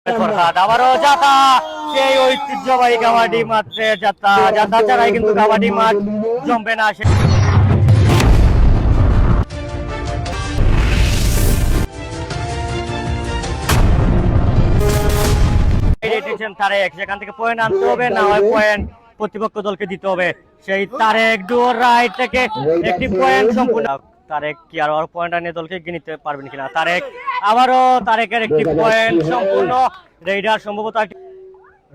ফরহাদ আবারও যাতা সেই ঐতিহ্যবাহী কাবাডি মাঠে যাতা যাতা ছাড়াই কিন্তু কাবাডি মাঠ জমবে না। সেখান থেকে পয়েন্ট আনতে হবে, না হয় পয়েন্ট প্রতিপক্ষ দলকে দিতে হবে। সেই তারেক ডুয়োর রাইট থেকে একটি পয়েন্ট সম্পূর্ণ। তারেক কি আরো পয়েন্ট আনিয়ে দলকে এগিয়ে নিতে পারবেন কিনা? তারেক আবারও তারেকের একটি পয়েন্ট সম্পূর্ণ। রেইডার সম্ভবত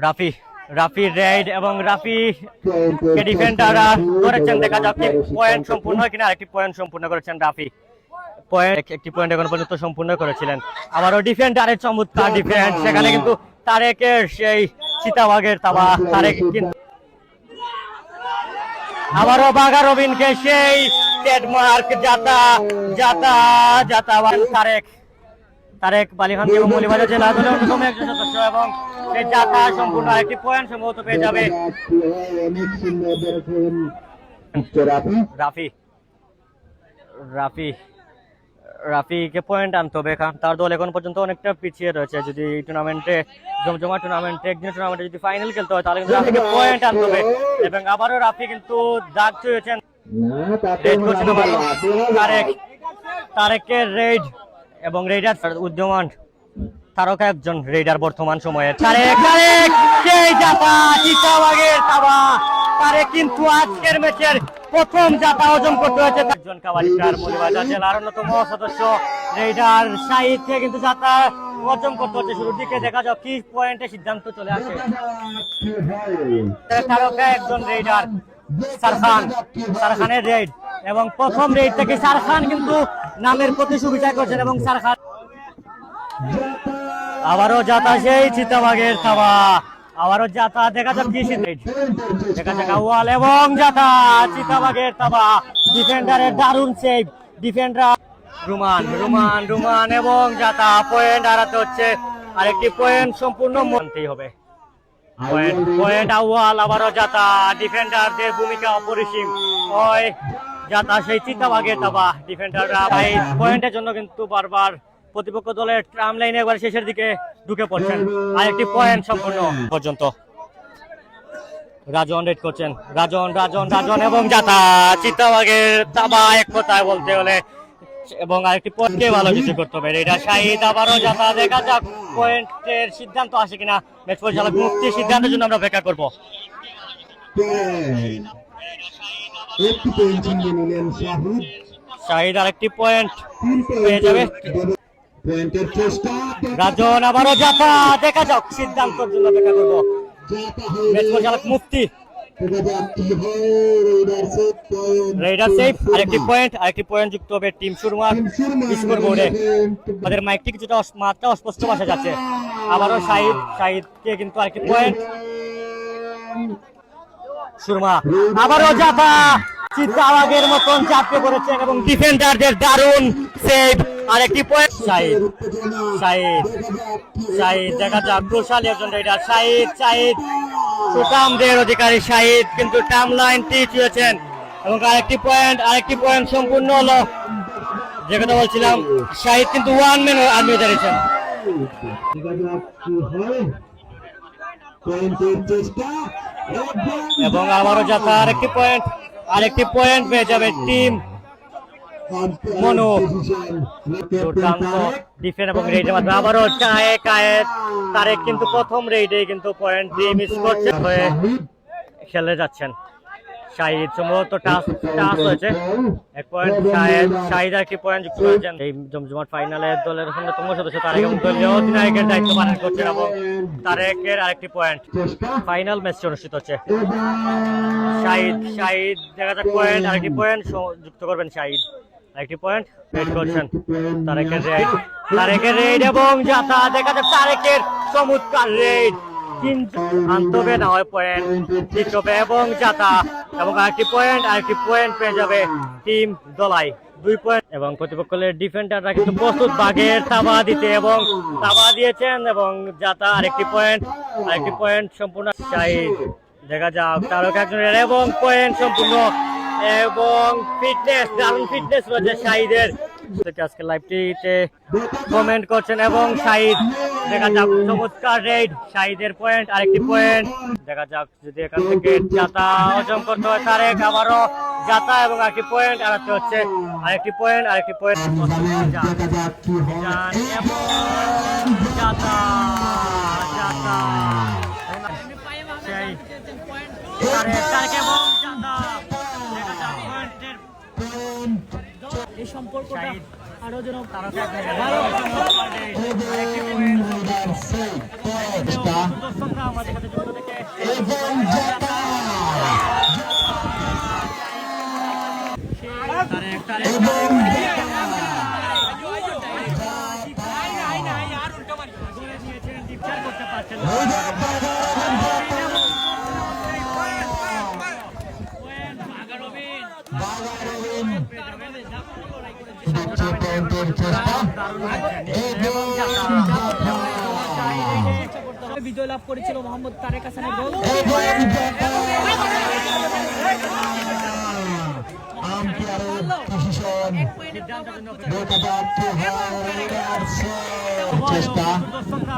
রাফি রাফি রেইড এবং রাফি কে ডিফেন্ডাররা করেছেন, দেখা যাক পয়েন্ট সম্পূর্ণ কিনা। আরেকটি পয়েন্ট সম্পূর্ণ করেছেন রাফি, একটি পয়েন্ট এখন পর্যন্ত সম্পূর্ণ করেছিলেন। আবারও ডিফেন্ডারের চমৎকার ডিফেন্স, সেখানে কিন্তু তারেকের সেই চিতাবাগের তাবা। তারেক কিন্তু আবারও বাঘা রবিনকে সেই ট্রেডমার্ক যাতা যাতা যাতা তারেক তারেক বালিখান এবং মৌলিবাজার জেলা দলের অন্যতম একজন সদস্য, এবং সেই যাতা সম্পূর্ণ একটি পয়েন্ট সম্ভবত পেয়ে যাবে রাফি। রাফি রাফিকে পয়েন্ট আনতে হবে, কারণ তার দল এখন পর্যন্ত অনেকটা পিছিয়ে রয়েছে। যদি এই টুর্নামেন্টে জমজমা টুর্নামেন্টে একদিন টুর্নামেন্টে যদি ফাইনাল খেলতে হয়, তাহলে কিন্তু রাফিকে পয়েন্ট আনতে হবে। এবং আবারও রাফি কিন্তু দাগ ছুঁয়েছেন, তারেকের রেইড এবং রেইডার উদ্যমান তারকা একজন রেইডার বর্তমান সময়ে। তারেক সেই জাতা চিতাবাগের তাবা। তারেক কিন্তু আজকের ম্যাচের প্রথম জাতা অর্জন করতে হয়েছে। একজন কাবাডি প্লেয়ার মৌলিবাজার জেলার অন্যতম সদস্য রেইডার শাহিদকে কিন্তু জাতা অর্জন করতে হচ্ছে শুরুর দিকে। দেখা যাক কি পয়েন্টে সিদ্ধান্ত চলে আসে। তারকা একজন রেইডার সারখানের রেইড, এবং প্রথম রেইড থেকে সারখান কিন্তু নামের প্রতি সুবিচার করছেন। এবং সারখান আবারও যাতা সেই চিতাবাগের থাবা, আবারও যাতা। দেখা যাক কি দেখা যাক ওয়াল এবং যাতা চিতাবাগের থাবা। ডিফেন্ডারের দারুণ সেভ, ডিফেন্ডার রুমান রুমান রুমান এবং যাতা পয়েন্ট হারাতে হচ্ছে। আরেকটি পয়েন্ট সম্পূর্ণ মানতেই হবে। পয়েন্ট আউয়াল, আবারও যাতা। ডিফেন্ডারদের ভূমিকা অপরিসীম হয়। যাতা সেই চিতাবাগের থাবা। ডিফেন্ডাররা ভাই পয়েন্টের জন্য কিন্তু বারবার প্রতিপক্ষ দলের ট্রাম লাইনে একবার শেষের দিকে ঢুকে পড়ছেন। আরেকটি পয়েন্ট সম্পূর্ণ পর্যন্ত রাজন রেড করছেন, রাজন রাজন রাজন এবং যাতা চিতাবাগের তাবা এক কথায় বলতে হলে। এবং আরেকটি পয়েন্টকে ভালো কিছু করতে হবে। এটা শাহিদ আবারও যাতা। দেখা যাক পয়েন্টের সিদ্ধান্ত আসে কিনা। ম্যাচ পরিচালক মুক্তির সিদ্ধান্তের জন্য আমরা অপেক্ষা করবো। শাহিদ আরেকটি পয়েন্ট পেয়ে যাবে। রাজন আবারও যাতা। দেখা যাক সিদ্ধান্তের জন্য অপেক্ষা করবো। ম্যাচ পরিচালক মুফতি রেইডার সেফ। আরেকটি পয়েন্ট যুক্ত হবে টিম সুরমার স্কোর বোর্ডে। আমাদের মাইকটি কিছুটা মাত্রা অস্পষ্ট ভাষা যাচ্ছে। আবারও শাহিদকে কিন্তু আরেকটি পয়েন্ট। সুরমা আবারও যাতা চিতাবাগের মতন চাপতে পড়েছেন, এবং ডিফেন্ডারদের দারুণ সেভ। আরেকটি পয়েন্ট শাহিদ দেখা যাক প্রশালী একজন রেইডার। শাহিদ সুটামদের অধিকারী শাহিদ কিন্তু টার্ম লাইনটি ছুঁয়েছেন, এবং আরেকটি পয়েন্ট সম্পূর্ণ হলো। যে কথা বলছিলাম, শাহিদ কিন্তু ওয়ান ম্যান আর্মি দাঁড়িয়েছেন। এবং আবারও যাতা আরেকটি পয়েন্ট পেয়ে যাবে টিম মনু। দুর্দান্ত ডিফেন্স এবং রেইডের মাধ্যমে আবারও তারেক কিন্তু প্রথম রেইডে কিন্তু পয়েন্ট দিয়ে মিস করছে হয়ে খেলে যাচ্ছেন। শাহিদ সম্ভবত টাচ হয়েছে, এক পয়েন্ট। শাহিদ আর কি পয়েন্ট যুক্ত হয়েছেন। এই জমজমাট ফাইনালে দলের অন্যতম সদস্য তারেক এবং দলীয় অধিনায়কের দায়িত্ব পালন করছেন, এবং তারেকের আরেকটি পয়েন্ট। ফাইনাল ম্যাচটি অনুষ্ঠিত হচ্ছে। শাহিদ দেখা যাক আরেকটি পয়েন্ট যুক্ত করবেন। শাহিদ আরেকটি পয়েন্ট রেড করছেন। তারেকের রেইড এবং যাতা। দেখা যাক তারেকের চমৎকার রেইড, কিন্তু আনতে হবে, না হয় পয়েন্ট দিতে হবে। এবং যাতা এবং আরেকটি পয়েন্ট পেয়ে যাবে টিম দলাই, 2 পয়েন্ট। এবং প্রতিপক্ষের ডিফেন্ডাররা কিন্তু প্রস্তুত বাঘের তাবা দিতে, এবং তাবা দিয়েছেন। এবং যাতা আরেকটি পয়েন্ট সম্পূর্ণ। শাহিদ দেখা যাক তারকা একজনের, এবং পয়েন্ট সম্পূর্ণ। এবং ফিটনেস, দারুণ ফিটনেস রয়েছে শাহিদের। থেকে আজকে লাইভটিতে কমেন্ট করছেন এবং শাহিদ দেখা যাক চমৎকার রেড শাহিদের পয়েন্ট আরেকটি পয়েন্ট দেখা যাক যদি এখান থেকে জাতা অর্জন করতে হয় তারেক আবারও জাতা এবং আরেকটি পয়েন্ট আর হচ্ছে আরেকটি পয়েন্ট জান এবং জাতা জাতা সেই তারেক এবং জাতা দেখা যাক পয়েন্টের এই সম্পর্কটা আরো যেন আমাদের সাথে যুক্ত থেকে করতে পারছেন বিজয় লাভ করেছিল মোহাম্মদ তারেক হাসানের দল।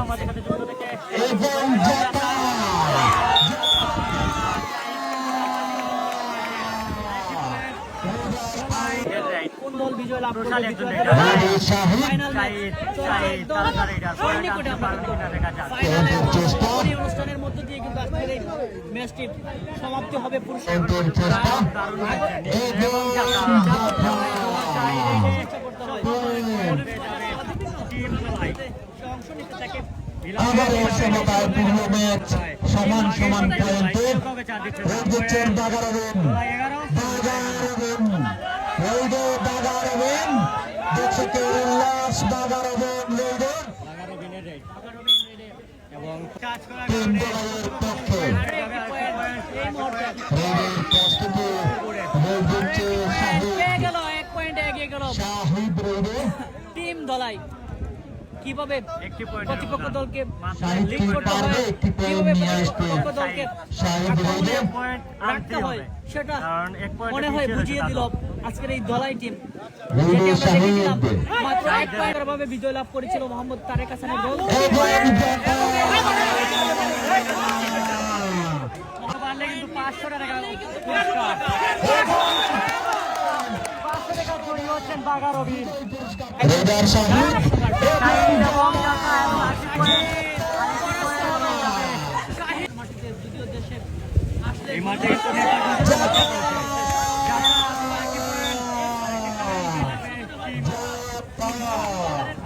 আমাদের সাথে যুক্ত থেকে কোন দল বিজয় লাভ করবে? অনুষ্ঠানের মধ্য দিয়ে কিন্তু আজকের এই ম্যাচটি সমাপ্তি হবে পুরস্কার সমান সমান পয়েন্টে দর্শকের উল্লাস এবং তিন দলের পক্ষে শাহিদ রোডে টিম দলাই কিভাবে একটি পয়েন্ট প্রতিপক্ষ দলকে শাহিদ লিড করতে পারবে হয়, একটি পয়েন্ট কিভাবে নিয়ে আসতে প্রতিপক্ষ দলকে শাহিদ রোডে পয়েন্ট রাখতে হয় সেটা কারণ এক পয়েন্ট মনে হয় বুঝিয়ে দিল আজকের এই দলাই টিম। রোডে যেটি আমরা শাহিদ দেখেছিলাম মাত্র এক পয়েন্টের ভাবে বিজয় লাভ করেছিল মোহাম্মদ তারেক হাসানের দল। পারলে কিন্তু 500 টাকা পুরস্কার 500 টাকা চুরি হচ্ছেন বাঘা রবিন রেডার শাহিদ মাটিতে দ্বিতীয় দেশে আসলে এই মাঠে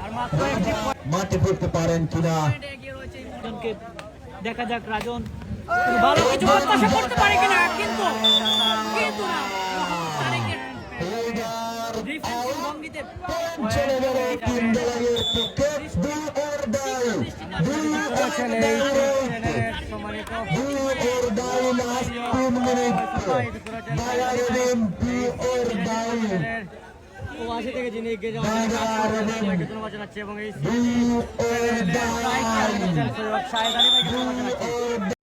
আর মাত্র একটি মাঠে পড়তে পারেন কিনা এগিয়ে রয়েছে এই মর্জনকে। দেখা যাক রাজন ভালো কিছু প্রত্যাশা করতে পারে কিনা, কিন্তু কিন্তু না তারেকের ডিফেন্সিভ ভঙ্গিতে চলে গেল তিন দলের পক্ষে দুই ওর দাই সম্মানিত লাস্ট 3 মিনিট বাগারেন দুই ওর দাই প্রবাসী থেকে যিনি এগিয়ে যাওয়ার ধন্যবাদ জানাচ্ছি এবং এই দুই ওর দাই শাহেদ আলী ভাইকে ধন্যবাদ জানাচ্ছি।